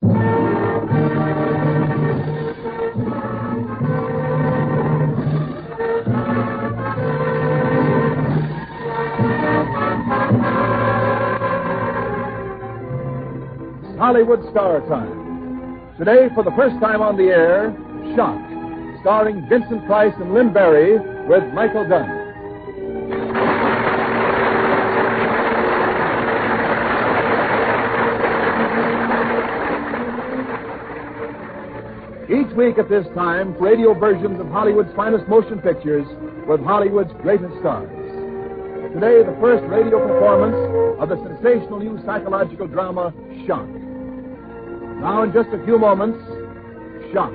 Hollywood Star Time. Today, for the first time on the air, Shock, starring Vincent Price and Lynn Barry with Michael Dunn. Each week at this time, radio versions of Hollywood's finest motion pictures with Hollywood's greatest stars. Today, the first radio performance of the sensational new psychological drama, Shock. Now, in just a few moments, Shock.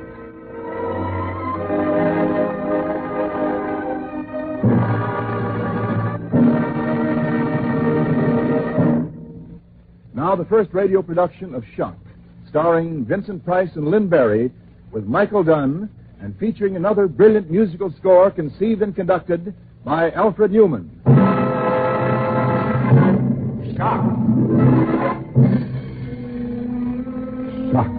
Now, the first radio production of Shock, starring Vincent Price and Lynn Barry, with Michael Dunn, and featuring another brilliant musical score conceived and conducted by Alfred Newman. Shock. Shock.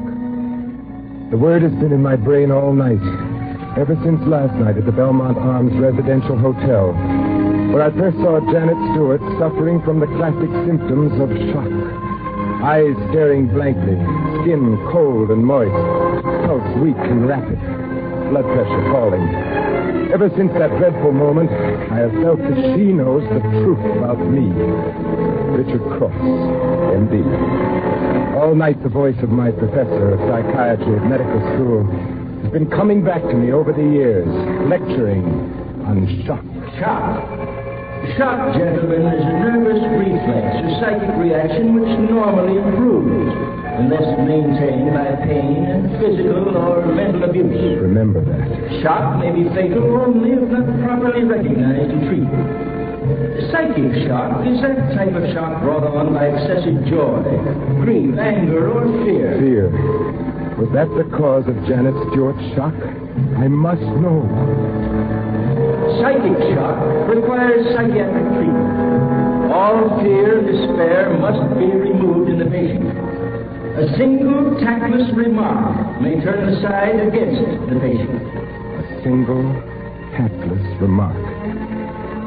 The word has been in my brain all night, ever since last night at the Belmont Arms Residential Hotel, where I first saw Janet Stewart suffering from the classic symptoms of shock. Eyes staring blankly, skin cold and moist, pulse weak and rapid, blood pressure falling. Ever since that dreadful moment, I have felt that she knows the truth about me. Richard Cross, M.D. All night, the voice of my professor of psychiatry at medical school has been coming back to me over the years, lecturing on shock. Shock. Shock, gentlemen, is a nervous reflex, a psychic reaction which normally improves unless maintained by pain and physical or mental abuse. Remember that. Shock may be fatal only if not properly recognized and treated. Psychic shock is that type of shock brought on by excessive joy, grief, anger, or fear. Fear. Was that the cause of Janet Stewart's shock? I must know. Psychic shock requires psychiatric treatment. All fear and despair must be removed in the patient. A single tactless remark may turn the side against the patient. A single tactless remark.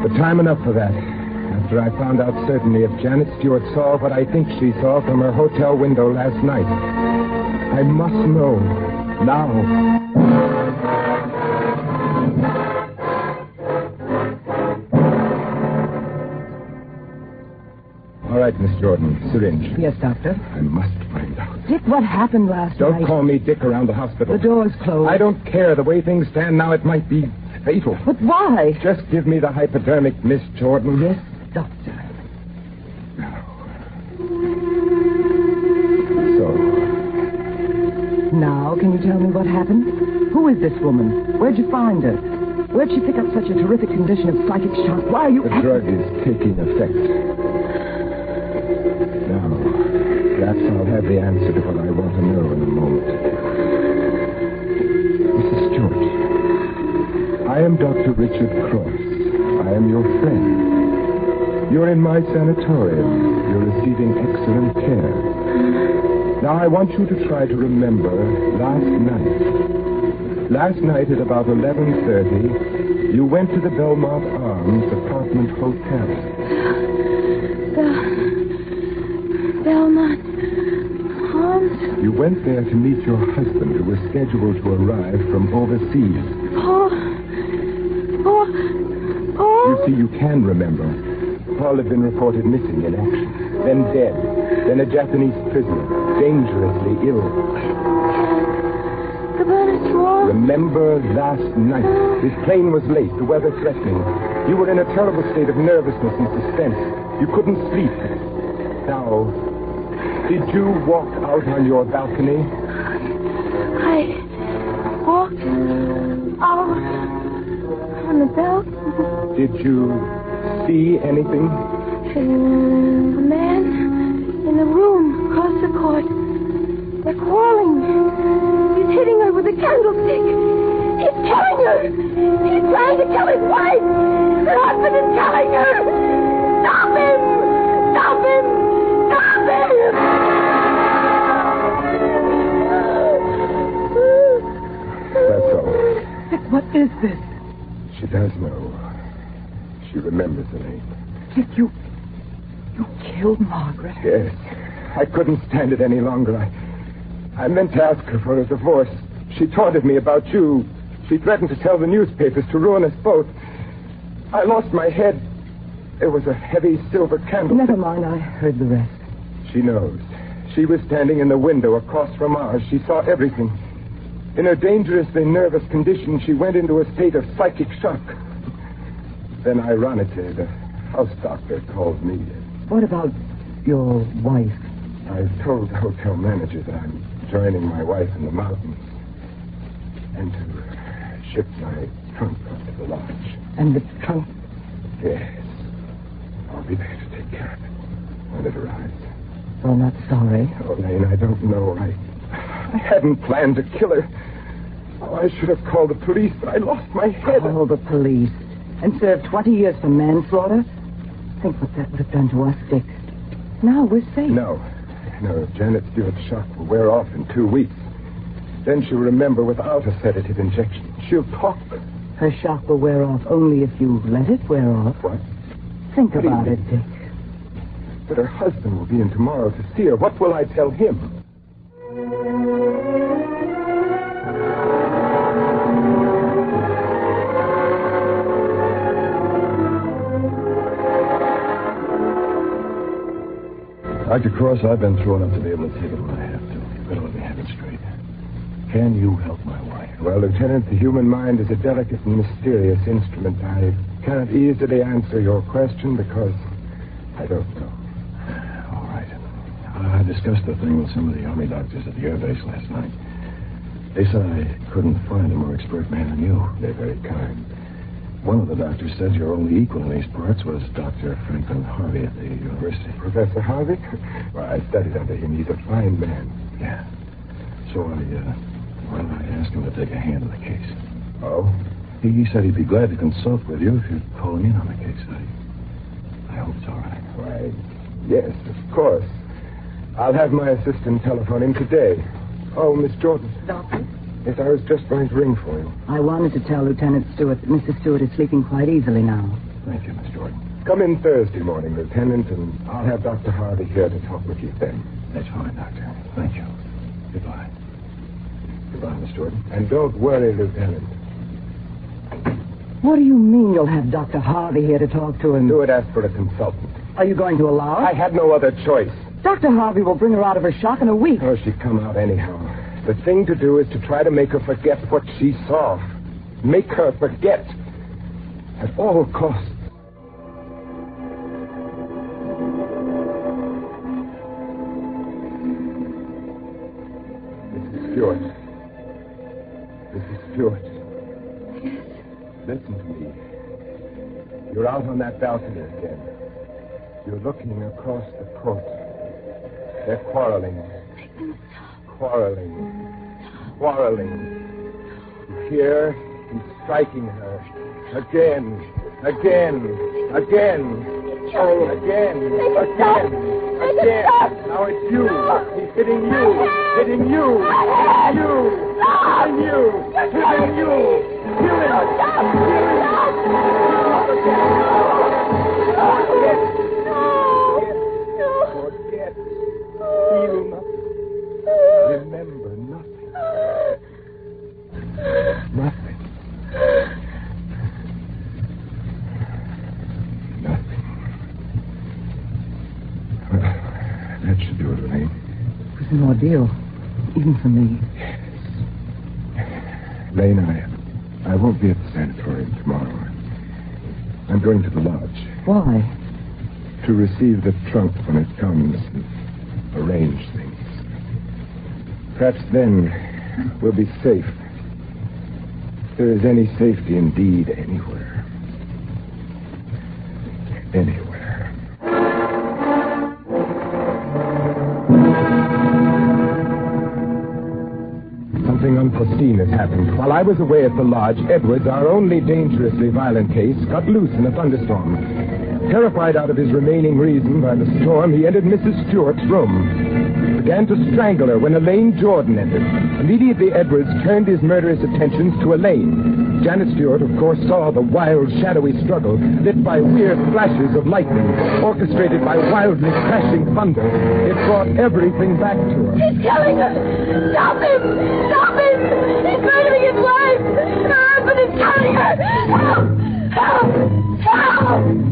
But time enough for that. After I found out certainly if Janet Stewart saw what I think she saw from her hotel window last night. I must know. Now. All right, Miss Jordan. Syringe. Yes, Doctor. I must find out. Dick, what happened last night? Don't call me Dick around the hospital. The door's closed. I don't care. The way things stand now, it might be fatal. But why? Just give me the hypodermic, Miss Jordan. Yes, Doctor. So. Now, can you tell me what happened? Who is this woman? Where'd you find her? Where'd she pick up such a terrific condition of psychic shock? Why are you... The drug is taking effect. Now, perhaps I'll have the answer to what I want to know in a moment. Mrs. Stewart, I am Dr. Richard Cross. I am your friend. You're in my sanatorium. You're receiving excellent care. Now, I want you to try to remember last night. Last night at about 11:30, you went to the Belmont Arms Apartment Hotel. The Belmont Arms? You went there to meet your husband, who was scheduled to arrive from overseas. Paul? You see, you can remember. Paul had been reported missing in action, then dead, then a Japanese prisoner, dangerously ill. The Bernard's Wall? Remember last night. His plane was late, the weather threatening. You were in a terrible state of nervousness and suspense. You couldn't sleep. Now, did you walk out on your balcony? I walked out on the balcony. Did you see anything? A man in the room across the court. They're quarreling. He's hitting her with a candlestick. He's killing her. He's trying to kill his wife. Her husband is killing her. Stop him! Stop him! Stop him! is this? She does know. She remembers the name. Dick, you killed Margaret. Yes. I couldn't stand it any longer. I meant to ask her for a divorce. She taunted me about you. She threatened to tell the newspapers to ruin us both. I lost my head. There was a heavy silver candle. Never mind, I heard the rest. She knows. She was standing in the window across from ours. She saw everything. In her dangerously nervous condition, she went into a state of psychic shock. Then, ironically, the house doctor called me. What about your wife? I've told the hotel manager that I'm joining my wife in the mountains and to ship my trunk up to the lodge. And the trunk? Yes. I'll be there to take care of it when it arrives. Oh, not sorry. Oh, Lane, I don't know. I hadn't planned to kill her. Oh, I should have called the police, but I lost my head. Call the police and serve 20 years for manslaughter? Think what that would have done to us, Dick. Now we're safe. No, Janet Stewart's shock will wear off in 2 weeks. Then she'll remember without a sedative injection. She'll talk. Her shock will wear off only if you let it wear off. What? Think What do you about it, mean? Dick. But her husband will be in tomorrow to see her. What will I tell him? Dr. Cross, I've been thrown up to be able to take it when I have to. You better let me have it straight. Can you help my wife? Well, Lieutenant, the human mind is a delicate and mysterious instrument. I can't easily answer your question because I don't know. All right. I discussed the thing with some of the Army doctors at the air base last night. They said I couldn't find a more expert man than you. They're very kind. One of the doctors said your only equal in these parts was Dr. Franklin Harvey at the university. Professor Harvey? Well, I studied under him. He's a fine man. Yeah. So I asked him to take a hand in the case. Oh? He said he'd be glad to consult with you if you'd call him in on the case. I hope it's all right. Why, yes, of course. I'll have my assistant telephone him today. Oh, Miss Jordan. Doctor? Yes, I was just going to ring for you. I wanted to tell Lieutenant Stewart that Mrs. Stewart is sleeping quite easily now. Thank you, Miss Jordan. Come in Thursday morning, Lieutenant, and I'll have Dr. Harvey here to talk with you then. That's fine, Doctor. Thank you. Goodbye. Goodbye, Miss Jordan. And don't worry, Lieutenant. What do you mean you'll have Dr. Harvey here to talk to him? Stewart asked for a consultant. Are you going to allow it? I had no other choice. Dr. Harvey will bring her out of her shock in a week. Oh, she'd come out anyhow. The thing to do is to try to make her forget what she saw. Make her forget. At all costs. Mrs. Stewart. Mrs. Stewart. Listen to me. You're out on that balcony again. You're looking across the court. They're quarreling. Quarreling. You hear? He's striking her. Again. Oh, again. Now it's you. He's hitting you. Hitting you. Forget. Feel nothing. Remember nothing. Nothing. Well, that should do it, Elaine. It was an ordeal, even for me. Lane, I won't be at the sanatorium tomorrow. I'm going to the lodge. Why? To receive the trunk when it comes and arrange things. Perhaps then we'll be safe. If there is any safety indeed anywhere. Anywhere. Something unforeseen has happened. While I was away at the lodge, Edwards, our only dangerously violent case, got loose in a thunderstorm. Terrified out of his remaining reason by the storm, he entered Mrs. Stewart's room. He began to strangle her when Elaine Jordan entered. Immediately, Edwards turned his murderous attentions to Elaine. Janet Stewart, of course, saw the wild, shadowy struggle, lit by weird flashes of lightning, orchestrated by wildly crashing thunder. It brought everything back to her. He's killing her! Stop him! Stop him! He's murdering his wife! Her husband is killing her! Help! Help! Help!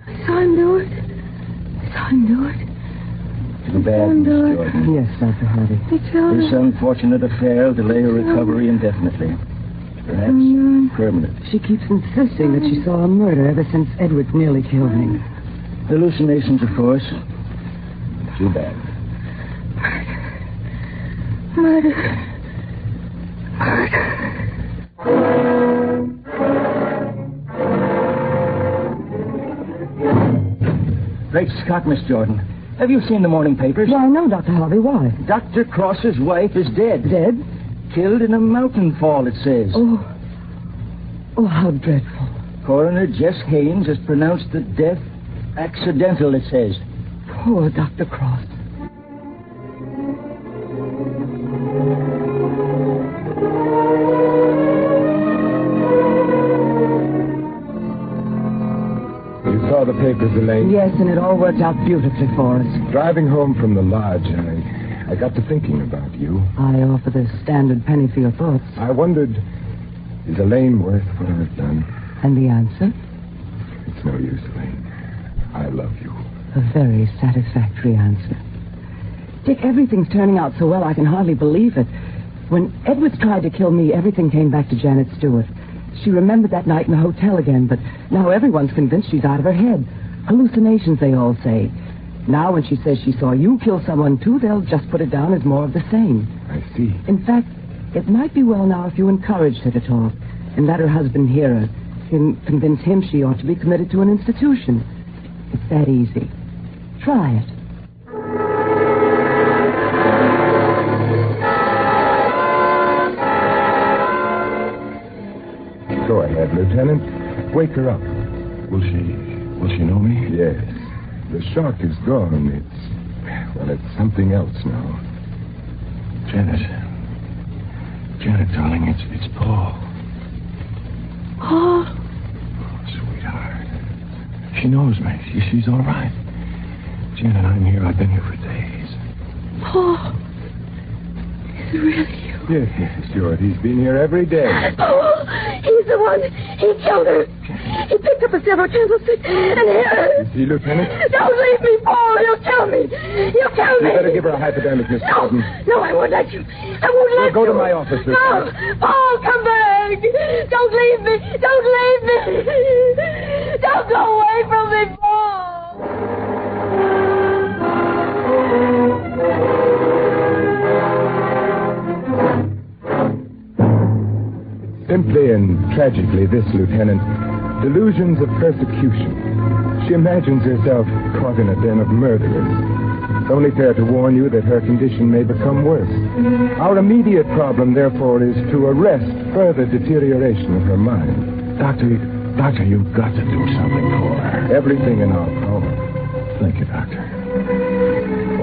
I saw him do it. Too bad, Miss Jordan. Yes, Dr. Harvey. He killed This her. unfortunate affair will delay her recovery indefinitely. Perhaps permanent. She keeps insisting that she saw a murder ever since Edwards nearly killed me. Hallucinations, of course. Too bad. Murder. Great Scott, Miss Jordan. Have you seen the morning papers? Why, no, Dr. Harvey. Why? Dr. Cross's wife is dead. Dead? Killed in a mountain fall, it says. Oh, how dreadful. Coroner Jess Haynes has pronounced the death accidental, it says. Poor Dr. Cross. You saw the papers, Elaine? Yes, and it all worked out beautifully for us. Driving home from the lodge, I got to thinking about you. I offer the standard penny for your thoughts. I wondered, is Elaine worth what I've done? And the answer? It's no use, Elaine. I love you. A very satisfactory answer. Dick, everything's turning out so well I can hardly believe it. When Edwards tried to kill me, everything came back to Janet Stewart. She remembered that night in the hotel again, but now everyone's convinced she's out of her head. Hallucinations, they all say. Now when she says she saw you kill someone too, they'll just put it down as more of the same. I see. In fact, it might be well now if you encouraged her to talk and let her husband hear her. Convince him she ought to be committed to an institution. It's that easy. Try it. Go ahead, Lieutenant. Wake her up. Will she know me? Yes. The shock is gone. It's something else now. Janet, darling, it's Paul. Paul. Oh, sweetheart. She knows me. She's all right. Janet, I'm here. I've been here for days. Paul. Is it really you? Yes, Stuart. He's been here every day. Paul. He's the one. He killed her. He picked up a silver candlestick and hit her. You see, Lieutenant? Don't leave me, Paul. He'll kill me. He'll kill me. You better give her a hypodermic, Miss Gordon. No, I won't let you. I won't let you. Go to my office, No, Lieutenant. Paul, come back. Don't leave me. Don't leave me. Don't go away from me, Paul. Simply and tragically this, Lieutenant, delusions of persecution. She imagines herself caught in a den of murderers. It's only fair to warn you that her condition may become worse. Our immediate problem, therefore, is to arrest further deterioration of her mind. Doctor, you've got to do something for her. Everything in our power. Thank you, Doctor.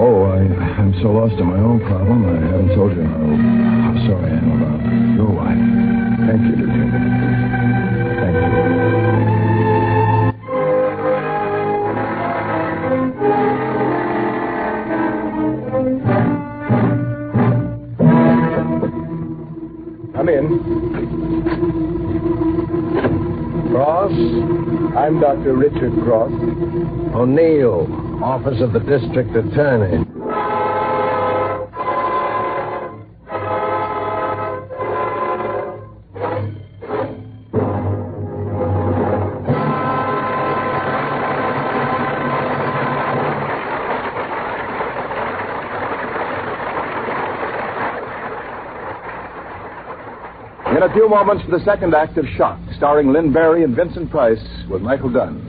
Oh, I'm so lost in my own problem, I haven't told you how sorry I am about your wife. Thank you, Lieutenant. Thank you. Come in. Cross, I'm Dr. Richard Cross. O'Neill, Office of the District Attorney. In a few moments for the second act of Shock, starring Lynn Barry and Vincent Price with Michael Dunn.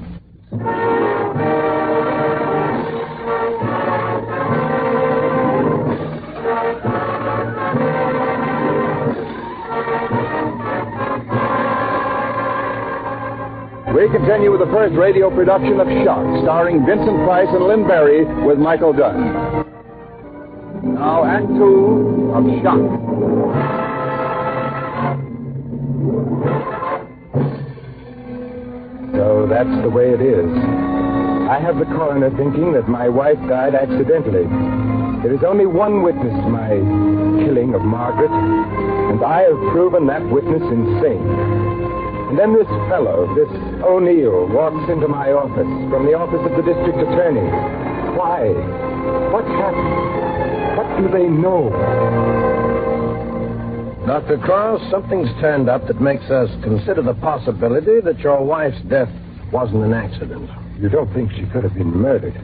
We continue with the first radio production of Shock, starring Vincent Price and Lynn Barry with Michael Dunn. Now, Act 2 of Shock. So that's the way it is. I have the coroner thinking that my wife died accidentally. There is only one witness to my killing of Margaret, and I have proven that witness insane. And then this fellow, this O'Neill, walks into my office from the office of the district attorney. Why? What happened? What do they know? Dr. Cross, something's turned up that makes us consider the possibility that your wife's death wasn't an accident. You don't think she could have been murdered?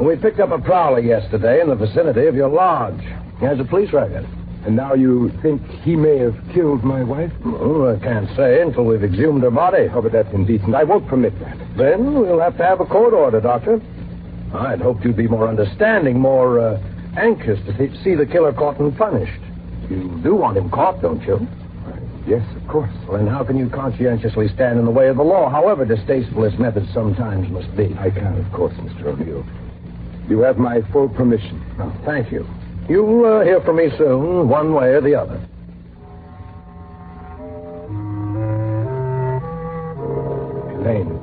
We picked up a prowler yesterday in the vicinity of your lodge. He has a police record. And now you think he may have killed my wife? Well, I can't say until we've exhumed her body. Oh, but that's indecent. I won't permit that. Then we'll have to have a court order, Doctor. I'd hoped you'd be more understanding, more anxious to see the killer caught and punished. You do want him caught, don't you? Yes, of course. Well, then how can you conscientiously stand in the way of the law, however distasteful its methods sometimes must be? I can, of course, Mr. O'Neill. You have my full permission. Oh, thank you. You'll hear from me soon, one way or the other. Elaine,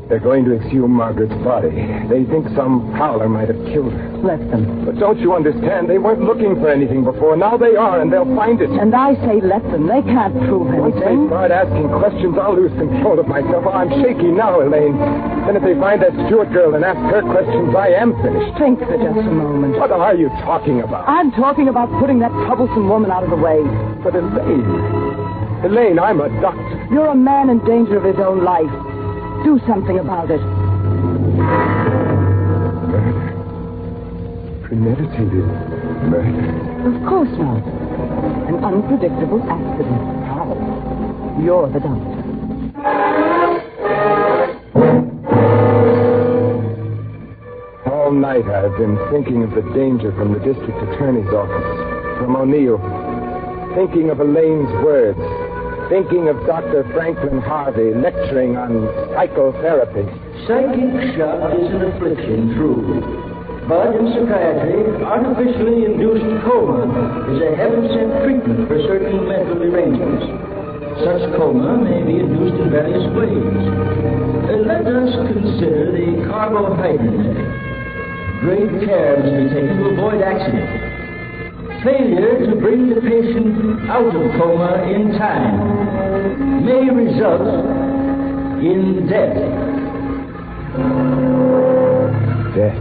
they're going to exhume Margaret's body. They think some prowler might have killed her. Let them. But don't you understand? They weren't looking for anything before. Now they are, and they'll find it. And I say let them. They can't prove Once they anything. start asking questions, I'll lose control of myself. Oh, I'm shaky now, Elaine. Then if they find that Stewart girl and ask her questions, I am finished. Think for just a moment. What are you talking about? I'm talking about putting that troublesome woman out of the way. But Elaine, I'm a doctor. You're a man in danger of his own life. Do something about it. Murder? Premeditated murder? Of course not. An unpredictable accident. How? You're the doctor. All night I've been thinking of the danger from the district attorney's office, from O'Neill, thinking of Elaine's words, thinking of Dr. Franklin Harvey lecturing on psychotherapy. Psychic shock is an affliction, true. But in psychiatry, artificially induced coma is a heaven-sent treatment for certain mental derangements. Such coma may be induced in various ways. Let us consider the carbohydrate. Great care must be taken to avoid accident. Failure to bring the patient out of coma in time may result in death. Death.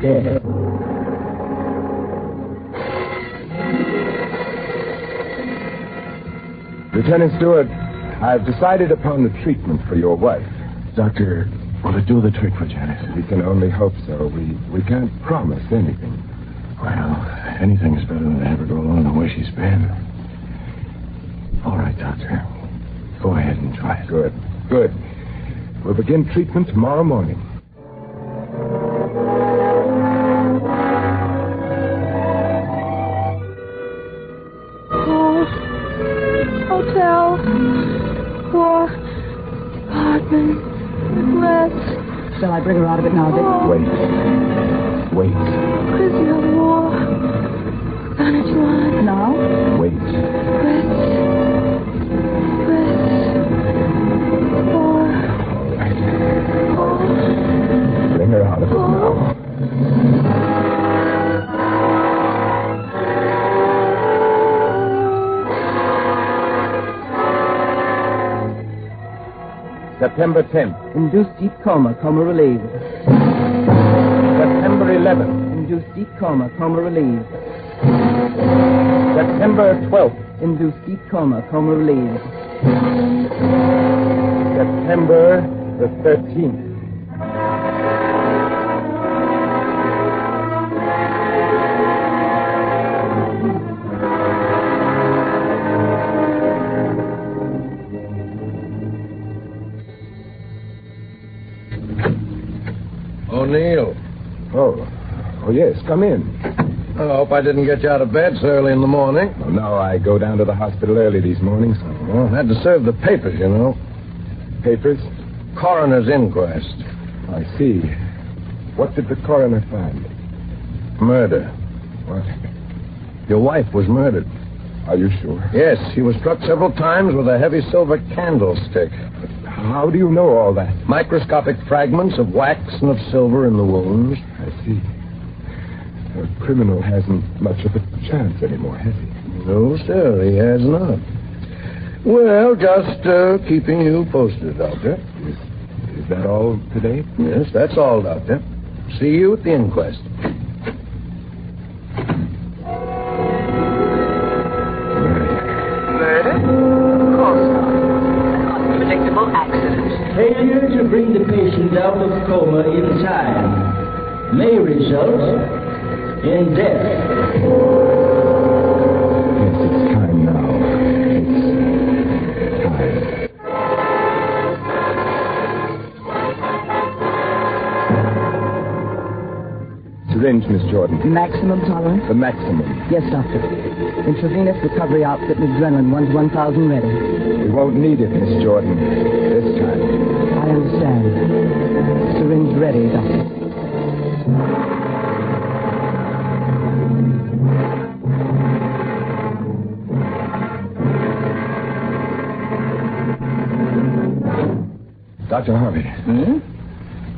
Death. Lieutenant Stewart, I've decided upon the treatment for your wife. Doctor, will it do the trick for Janet? We can only hope so. We can't promise anything. Well, anything is better than to have her go along the way she's been. All right, Doctor. Go ahead and try it. Good. We'll begin treatment tomorrow morning. Hotel, war, department, regrets. Shall I bring her out of it now, Dick? Wait. Prisoner of war. Management. Now? Wait. Regrets. War. Bring her out of it now. September 10th. Induced deep coma, coma relieved. September 11th. Induced deep coma, coma relieved. September 12th. Induced deep coma, coma relieved. September the 13th. O'Neill. Oh, yes, come in. I hope I didn't get you out of bed so early in the morning. Oh, no, I go down to the hospital early these mornings. Well, had to serve the papers, you know. Papers? Coroner's inquest. I see. What did the coroner find? Murder. What? Your wife was murdered. Are you sure? Yes, she was struck several times with a heavy silver candlestick. How do you know all that? Microscopic fragments of wax and of silver in the wounds. I see. The criminal hasn't much of a chance anymore, has he? No, sir, he has not. Well, just keeping you posted, Doctor. Is that all today? Yes, that's all, Doctor. See you at the inquest. Murder? Of course not. An unpredictable accident. Failure to bring the patient out of coma in time may result in death. Yes, it's time now. It's time. Syringe, Miss Jordan. Maximum tolerance? The maximum. Yes, Doctor. Intravenous recovery outfit and adrenaline 1 to 1,000 ready. We won't need it, Miss Jordan. This time. I understand. Syringe ready, Doctor. Dr. Harvey.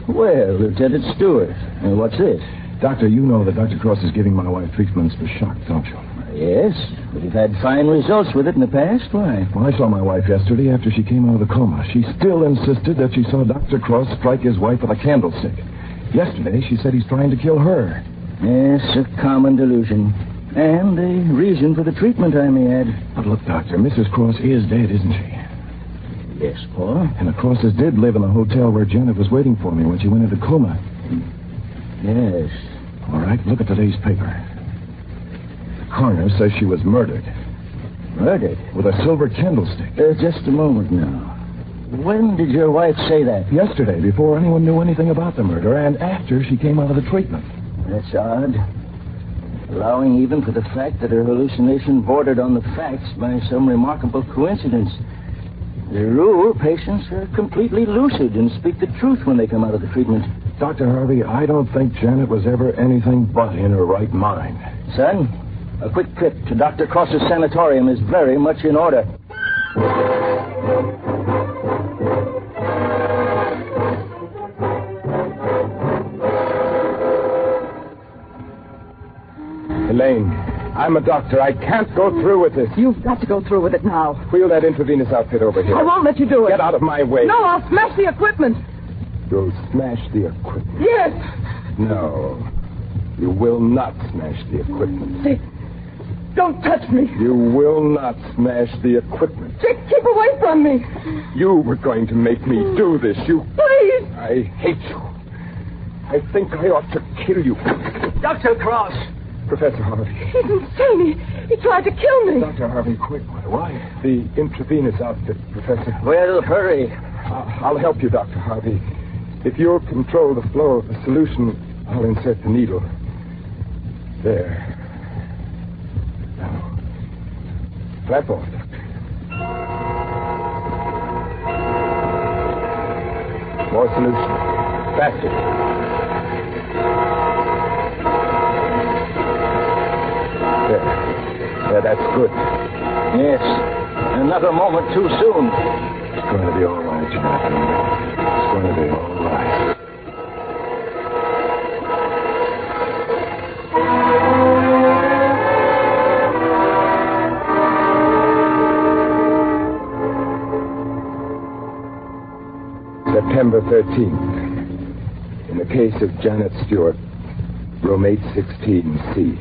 Well, Lieutenant Stewart, what's this? Doctor, you know that Dr. Cross is giving my wife treatments for shock, don't you? Yes, but you've had fine results with it in the past. Why? Well, I saw my wife yesterday after she came out of the coma. She still insisted that she saw Dr. Cross strike his wife with a candlestick. Yesterday, she said he's trying to kill her. Yes, a common delusion. And a reason for the treatment, I may add. But look, Doctor, Mrs. Cross is dead, isn't she? Yes, Paul. And the Crosses did live in the hotel where Janet was waiting for me when she went into coma. Yes. All right, look at today's paper. The coroner says she was murdered. Murdered? With a silver candlestick. Just a moment now. When did your wife say that? Yesterday, before anyone knew anything about the murder, and after she came out of the treatment. That's odd. Allowing even for the fact that her hallucination bordered on the facts by some remarkable coincidence. The rule, patients are completely lucid and speak the truth when they come out of the treatment. Dr. Harvey, I don't think Janet was ever anything but in her right mind. Son, a quick trip to Dr. Cross's sanatorium is very much in order. Elaine, I'm a doctor. I can't go through with this. You've got to go through with it now. Wheel that intravenous outfit over here. I won't let you do it. Get out of my way. No, I'll smash the equipment. You'll smash the equipment. Yes. No. You will not smash the equipment. Dick, don't touch me. You will not smash the equipment. Dick, keep away from me. You were going to make me do this. You... Please. I hate you. I think I ought to kill you. Dr. Cross. Professor Harvey. He's insane. He tried to kill me. Dr. Harvey, quick. Why? The intravenous outfit, Professor. Well, hurry. I'll help you, Dr. Harvey. If you'll control the flow of the solution, I'll insert the needle. There. Now, flap off, Doctor. More solution. Faster. There, that's good. Yes. Another moment too soon. It's going to be all right, Janet. It's going to be all right. September 13th. In the case of Janet Stewart, room 816C.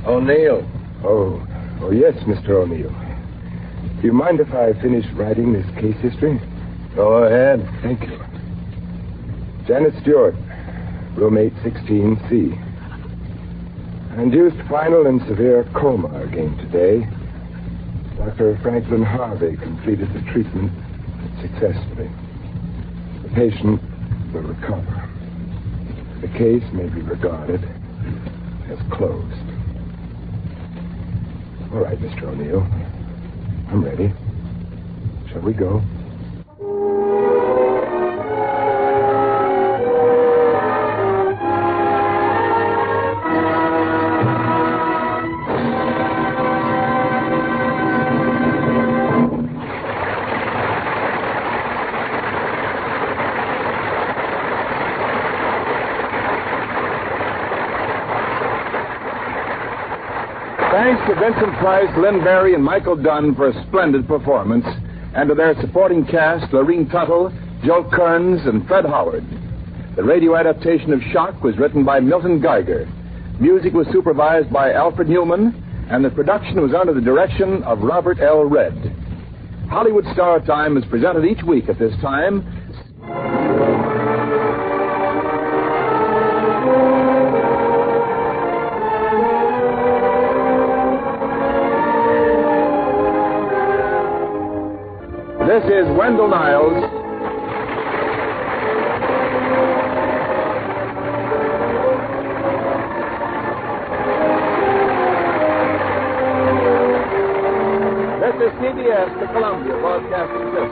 O'Neill. Oh, yes, Mr. O'Neill. Do you mind if I finish writing this case history? Go ahead. Thank you. Janet Stewart, room 816C. Induced final and severe coma again today. Dr. Franklin Harvey completed the treatment successfully. The patient will recover. The case may be regarded as closed. All right, Mr. O'Neill. I'm ready. Shall we go? Thanks to Vincent Price, Lynn Barry, and Michael Dunn for a splendid performance, and to their supporting cast, Lorene Tuttle, Joe Kearns, and Fred Howard. The radio adaptation of Shock was written by Milton Geiger. Music was supervised by Alfred Newman, and the production was under the direction of Robert L. Redd. Hollywood Star Time is presented each week at this time. This is Wendell Niles. This is CBS, the Columbia Broadcasting System.